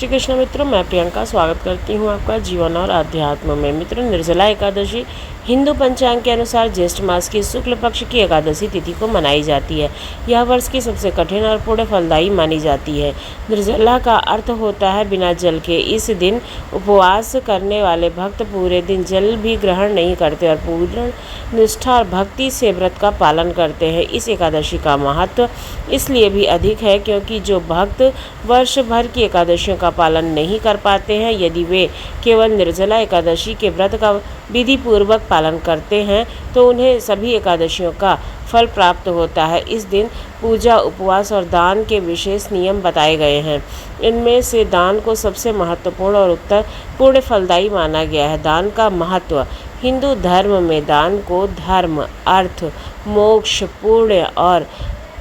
श्री कृष्ण मित्रों, मैं प्रियंका स्वागत करती हूँ आपका जीवन और अध्यात्म में। मित्रों, निर्जला एकादशी हिंदू पंचांग के अनुसार ज्येष्ठ मास की शुक्ल पक्ष की एकादशी तिथि को मनाई जाती है। यह वर्ष की सबसे कठिन और पुण्य फलदायी मानी जाती है। निर्जला का अर्थ होता है बिना जल के। इस दिन उपवास करने वाले भक्त पूरे दिन जल भी ग्रहण नहीं करते और पूर्ण निष्ठा और भक्ति से व्रत का पालन करते हैं। इस एकादशी का महत्व इसलिए भी अधिक है क्योंकि जो भक्त वर्ष भर की एकादशियों का पालन नहीं कर पाते हैं, यदि वे केवल निर्जला एकादशी के व्रत का विधि पूर्वक पालन करते हैं तो उन्हें सभी एकादशियों का फल प्राप्त होता है। इस दिन पूजा, उपवास और दान के विशेष नियम बताए गए हैं। इनमें से दान को सबसे महत्वपूर्ण और उत्तर पूर्ण फलदायी माना गया है। दान का महत्व। हिंदू धर्म में दान को धर्म, अर्थ, मोक्ष, पुण्य और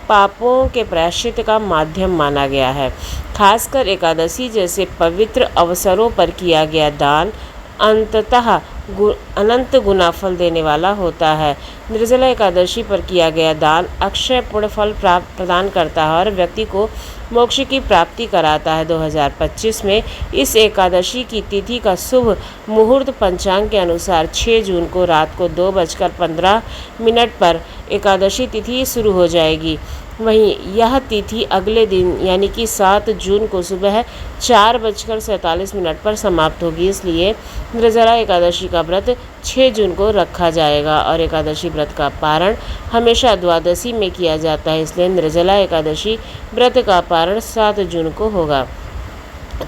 पापों के प्रायश्चित का माध्यम माना गया है। खासकर एकादशी जैसे पवित्र अवसरों पर किया गया दान अंततः अनंत गुना फल देने वाला होता है। निर्जला एकादशी पर किया गया दान अक्षय पुण्य फल प्रदान करता है और व्यक्ति को मोक्ष की प्राप्ति कराता है। 2025 में इस एकादशी की तिथि का शुभ मुहूर्त पंचांग के अनुसार 6 जून को रात को 2:15 पर एकादशी तिथि शुरू हो जाएगी। वहीं यह तिथि अगले दिन यानी कि 7 जून को सुबह 4:47 पर समाप्त होगी। इसलिए निर्जला एकादशी का व्रत 6 जून को रखा जाएगा और एकादशी व्रत का पारण हमेशा द्वादशी में किया जाता है। इसलिए निर्जला एकादशी व्रत का पारण 7 जून को होगा।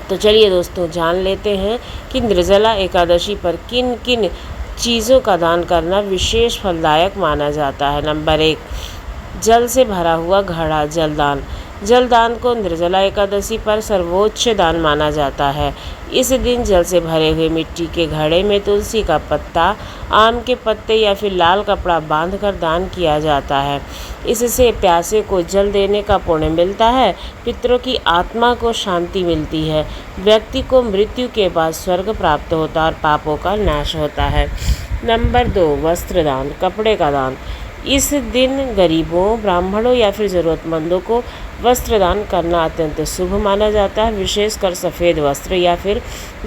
तो चलिए दोस्तों, जान लेते हैं कि निर्जला एकादशी पर किन किन चीज़ों का दान करना विशेष फलदायक माना जाता है। नंबर 1, जल से भरा हुआ घड़ा जलदान। जलदान को निर्जला एकादशी पर सर्वोच्च दान माना जाता है। इस दिन जल से भरे हुए मिट्टी के घड़े में तुलसी का पत्ता, आम के पत्ते या फिर लाल कपड़ा बांधकर दान किया जाता है। इससे प्यासे को जल देने का पुण्य मिलता है, पितरों की आत्मा को शांति मिलती है, व्यक्ति को मृत्यु के बाद स्वर्ग प्राप्त होता है और पापों का नाश होता है। नंबर 2, वस्त्रदान, कपड़े का दान। इस दिन गरीबों, ब्राह्मणों या फिर ज़रूरतमंदों को वस्त्र दान करना अत्यंत शुभ माना जाता है। विशेषकर सफ़ेद वस्त्र या फिर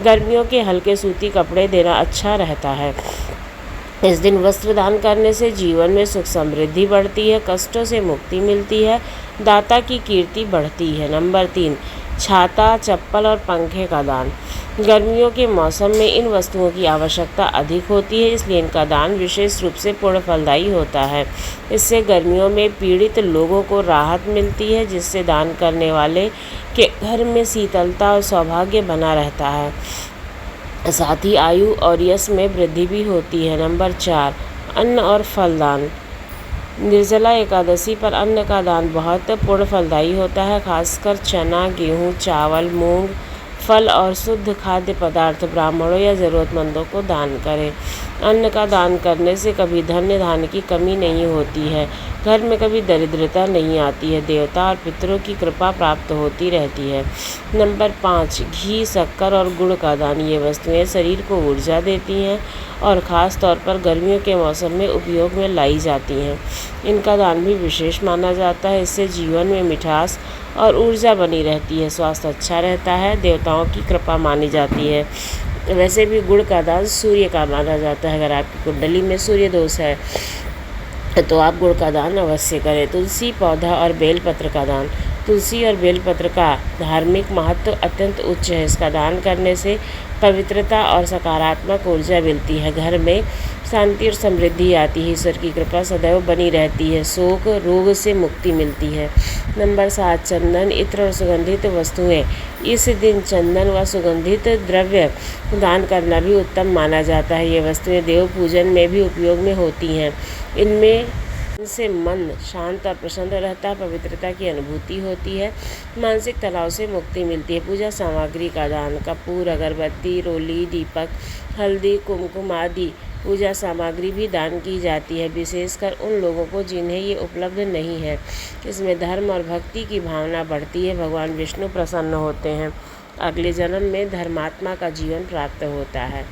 गर्मियों के हल्के सूती कपड़े देना अच्छा रहता है। इस दिन वस्त्र दान करने से जीवन में सुख समृद्धि बढ़ती है, कष्टों से मुक्ति मिलती है, दाता की कीर्ति बढ़ती है। नंबर 3, छाता, चप्पल और पंखे का दान। गर्मियों के मौसम में इन वस्तुओं की आवश्यकता अधिक होती है, इसलिए इनका दान विशेष रूप से पुण्य फलदायी होता है। इससे गर्मियों में पीड़ित लोगों को राहत मिलती है, जिससे दान करने वाले के घर में शीतलता और सौभाग्य बना रहता है। साथ ही आयु और यश में वृद्धि भी होती है। नंबर 4, अन्न और फल दान। निर्जला एकादशी पर अन्न का दान बहुत पुण्य फलदायी होता है। खासकर चना, गेहूँ, चावल, मूंग, फल और शुद्ध खाद्य पदार्थ ब्राह्मणों या ज़रूरतमंदों को दान करें। अन्न का दान करने से कभी धन्य धान्य की कमी नहीं होती है, घर में कभी दरिद्रता नहीं आती है, देवता और पितरों की कृपा प्राप्त होती रहती है। नंबर 5, घी, शक्कर और गुड़ का दान। ये वस्तुएं शरीर को ऊर्जा देती हैं और ख़ास तौर पर गर्मियों के मौसम में उपयोग में लाई जाती हैं। इनका दान भी विशेष माना जाता है। इससे जीवन में मिठास और ऊर्जा बनी रहती है, स्वास्थ्य अच्छा रहता है, देवताओं की कृपा मानी जाती है। वैसे भी गुड़ का दान सूर्य का माना जाता है। अगर आपकी कुंडली में सूर्य दोष है तो आप गुड़ का दान अवश्य करें। तुलसी पौधा और बेलपत्र का दान। तुलसी और बेलपत्र का धार्मिक महत्व अत्यंत उच्च है। इसका दान करने से पवित्रता और सकारात्मक ऊर्जा मिलती है, घर में शांति और समृद्धि आती है, ईश्वर की कृपा सदैव बनी रहती है, शोक रोग से मुक्ति मिलती है। नंबर 7, चंदन, इत्र और सुगंधित वस्तुएं। इस दिन चंदन व सुगंधित द्रव्य दान करना भी उत्तम माना जाता है। ये वस्तुएं देव पूजन में भी उपयोग में होती हैं। इनसे मन शांत और प्रसन्न रहता है, पवित्रता की अनुभूति होती है, मानसिक तनाव से मुक्ति मिलती है। पूजा सामग्री का दान। कपूर, अगरबत्ती, रोली, दीपक, हल्दी, कुमकुम आदि पूजा सामग्री भी दान की जाती है, विशेषकर उन लोगों को जिन्हें ये उपलब्ध नहीं है। इसमें धर्म और भक्ति की भावना बढ़ती है, भगवान विष्णु प्रसन्न होते हैं, अगले जन्म में धर्मात्मा का जीवन प्राप्त होता है।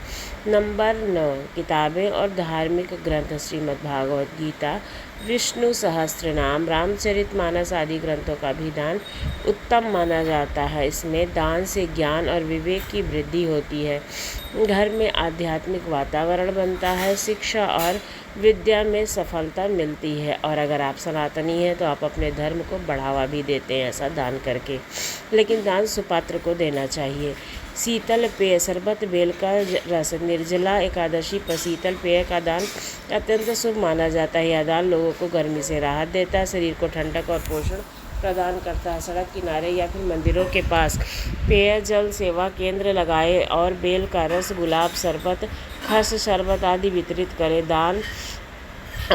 नंबर 9, किताबें और धार्मिक ग्रंथ। श्रीमद् भागवत गीता, विष्णु सहस्त्रनाम, रामचरितमानस आदि ग्रंथों का भी दान उत्तम माना जाता है। इसमें दान से ज्ञान और विवेक की वृद्धि होती है, घर में आध्यात्मिक वातावरण बनता है, शिक्षा और विद्या में सफलता मिलती है, और अगर आप सनातनी हैं तो आप अपने धर्म को बढ़ावा भी देते हैं ऐसा दान करके। लेकिन दान सुपात्र को देना चाहिए। शीतल पेय, शरबत, बेल का रस, निर्जला एकादशी पर शीतल पेय का दान अत्यंत शुभ माना जाता है। यह दान लोगों को गर्मी से राहत देता है, शरीर को ठंडक और पोषण प्रदान करता है। सड़क किनारे या फिर मंदिरों के पास पेयजल सेवा केंद्र लगाए और बेल का रस, गुलाब शरबत, खस शरबत आदि वितरित करें। दान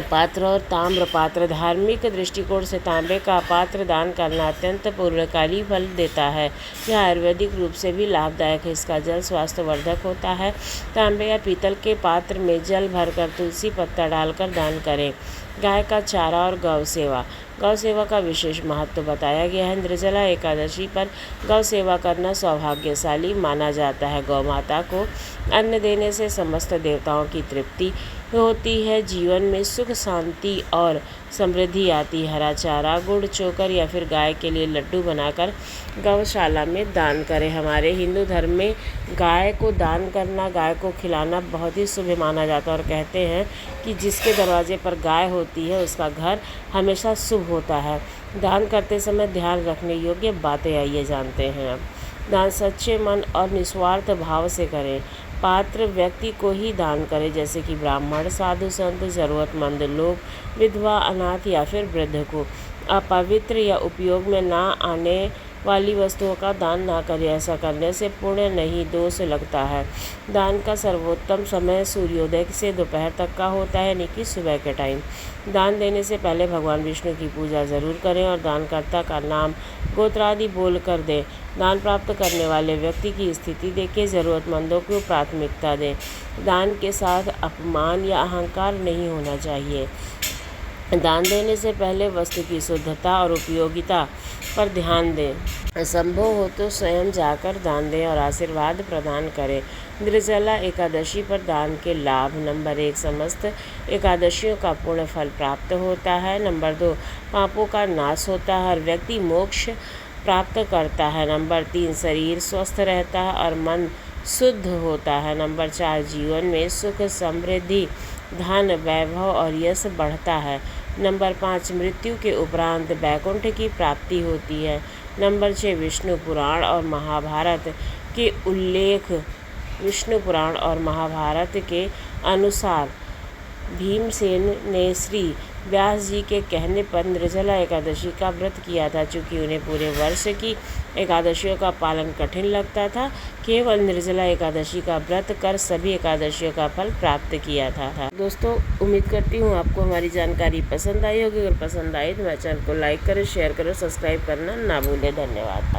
पात्र और ताम्र पात्र, धार्मिक दृष्टिकोण से तांबे का पात्र दान करना अत्यंत पूर्णकाली फल देता है। यह आयुर्वेदिक रूप से भी लाभदायक है। इसका जल स्वास्थ्यवर्धक होता है। तांबे या पीतल के पात्र में जल भरकर तुलसी पत्ता डालकर दान करें। गाय का चारा और गौ सेवा, गौ सेवा का विशेष महत्व बताया गया है। निर्जला एकादशी पर गौ सेवा करना सौभाग्यशाली माना जाता है। गौ माता को अन्न देने से समस्त देवताओं की तृप्ति होती है, जीवन में सुख शांति और समृद्धि आती है। हरा चारा, गुड़, चोकर या फिर गाय के लिए लड्डू बनाकर गौशाला में दान करें। हमारे हिंदू धर्म में गाय को दान करना, गाय को खिलाना बहुत ही शुभ माना जाता है, और कहते हैं कि जिसके दरवाजे पर गाय होती है उसका घर हमेशा शुभ होता है। दान करते समय ध्यान रखने योग्य बातें आइए जानते हैं अब। दान सच्चे मन और निस्वार्थ भाव से करें। पात्र व्यक्ति को ही दान करें, जैसे कि ब्राह्मण, साधु संत, ज़रूरतमंद लोग, विधवा, अनाथ या फिर वृद्ध को। अपवित्र या उपयोग में ना आने वाली वस्तुओं का दान ना करें। ऐसा करने से पुण्य नहीं दोष लगता है। दान का सर्वोत्तम समय सूर्योदय से दोपहर तक का होता है, यानी कि सुबह के टाइम। दान देने से पहले भगवान विष्णु की पूजा ज़रूर करें और दानकर्ता का नाम, गोत्र आदि बोल कर दें। दान प्राप्त करने वाले व्यक्ति की स्थिति देखें, ज़रूरतमंदों को प्राथमिकता दें। दान के साथ अपमान या अहंकार नहीं होना चाहिए। दान देने से पहले वस्तु की शुद्धता और उपयोगिता पर ध्यान दें। संभव हो तो स्वयं जाकर दान दें और आशीर्वाद प्रदान करें। निर्जला एकादशी पर दान के लाभ। नंबर 1, समस्त एकादशियों का पूर्ण फल प्राप्त होता है। नंबर 2, पापों का नाश होता है और व्यक्ति मोक्ष प्राप्त करता है। नंबर 3, शरीर स्वस्थ रहता है और मन शुद्ध होता है। नंबर 4, जीवन में सुख, समृद्धि, धन, वैभव और यश बढ़ता है। नंबर 5, मृत्यु के उपरांत वैकुंठ की प्राप्ति होती है। नंबर 6, विष्णु पुराण और महाभारत के उल्लेख। विष्णु पुराण और महाभारत के अनुसार भीमसेन ने श्री व्यास जी के कहने पर निर्जला एकादशी का व्रत किया था। चूँकि उन्हें पूरे वर्ष की एकादशियों का पालन कठिन लगता था, केवल निर्जला एकादशी का व्रत कर सभी एकादशियों का फल प्राप्त किया था। दोस्तों, उम्मीद करती हूँ आपको हमारी जानकारी पसंद आई होगी। अगर पसंद आई तो मेरे चैनल को लाइक करें, शेयर करें, सब्सक्राइब करना ना भूलें। धन्यवाद।